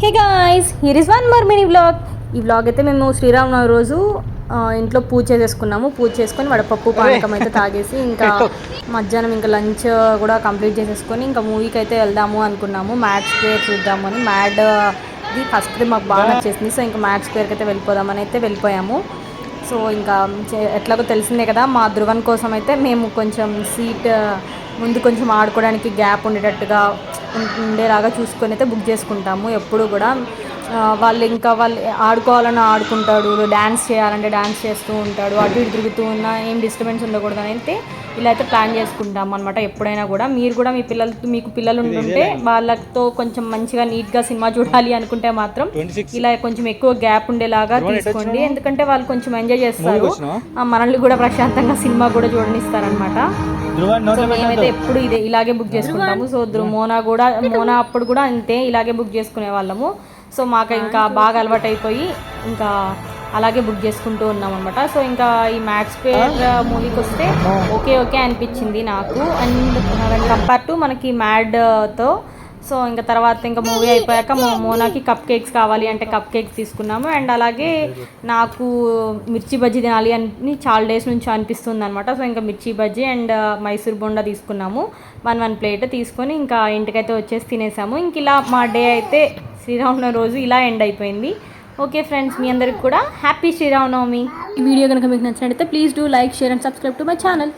Hey guys, here is one more mini vlog. ఈ vlog అయితే మేము శ్రీరామనవమి రోజు ఇంట్లో పూజ చేసుకున్నాము. పూజ చేసుకొని వడపప్పు పానకం అయితే తాగేసి ఇంకా మధ్యాహ్నం ఇంకా లంచ్ కూడా కంప్లీట్ చేసేసుకొని ఇంకా మూవీకి అయితే వెళ్దాము అనుకున్నాము. మ్యాడ్ స్క్వేర్ చూద్దాము అని. మ్యాడ్ది ఫస్ట్ది మాకు బాగా నచ్చేసింది. సో ఇంకా మ్యాడ్ స్క్వేర్కి అయితే వెళ్ళిపోదామని అయితే వెళ్ళిపోయాము. సో ఇంకా ఎట్లాగో తెలిసిందే కదా, మా ధ్రువన్ కోసం అయితే మేము కొంచెం సీట్ ముందు కొంచెం ఆడుకోవడానికి గ్యాప్ ఉండేటట్టుగా ఉండేలాగా చూసుకొని అయితే బుక్ చేసుకుంటాము ఎప్పుడు కూడా. వాళ్ళు ఆడుకోవాలని ఆడుకుంటాడు, డ్యాన్స్ చేయాలంటే డ్యాన్స్ చేస్తూ ఉంటాడు, అటు ఇటు తిరుగుతూ ఉన్నా ఏం డిస్టర్బెన్స్ ఉండకూడదు అని అయితే ఇలా అయితే ప్లాన్ చేసుకుంటాం అనమాట ఎప్పుడైనా కూడా. మీరు కూడా మీకు పిల్లలు ఉంటుంటే వాళ్ళతో కొంచెం మంచిగా నీట్గా సినిమా చూడాలి అనుకుంటే మాత్రం ఇలా కొంచెం ఎక్కువ గ్యాప్ ఉండేలాగా తీసుకోండి. ఎందుకంటే వాళ్ళు కొంచెం ఎంజాయ్ చేస్తారు, మనల్ని కూడా ప్రశాంతంగా సినిమా కూడా చూడనిస్తారనమాట. సో మేమైతే ఎప్పుడు ఇలాగే బుక్ చేసుకుంటాము. సో మోనా అప్పుడు కూడా అంతే, ఇలాగే బుక్ చేసుకునే వాళ్ళము. సో మాకు ఇంకా బాగా అలవాటు అయిపోయి ఇంకా అలాగే బుక్ చేసుకుంటూ ఉన్నాం అనమాట. సో ఇంకా ఈ మ్యాడ్ స్క్వేర్ మూవీకి వస్తే ఓకే అనిపించింది నాకు. అండ్ కంపేర్ టు మనకి మ్యాడ్తో. సో ఇంకా తర్వాత ఇంకా మూవీ అయిపోయాక మా మోనాకి కప్ కేక్స్ కావాలి అంటే కప్ కేక్స్ తీసుకున్నాము. అండ్ అలాగే నాకు మిర్చి బజ్జీ తినాలి అని చాలా డేస్ నుంచి అనిపిస్తుంది అనమాట. సో ఇంకా మిర్చి బజ్జీ అండ్ మైసూర్ బొండా తీసుకున్నాము. వన్ ప్లేట్ తీసుకొని ఇంకా ఇంటికైతే వచ్చేసి తినేసాము. ఇంక ఇలా మా డే అయితే శ్రీరామనవమి రోజు ఇలా ఎండ్ అయిపోయింది. ఓకే ఫ్రెండ్స్, మీ అందరికి కూడా హ్యాపీ శ్రీరామనవమి. ఈ వీడియో కనుక మీకు నచ్చినట్లయితే please do like, share and subscribe to my channel.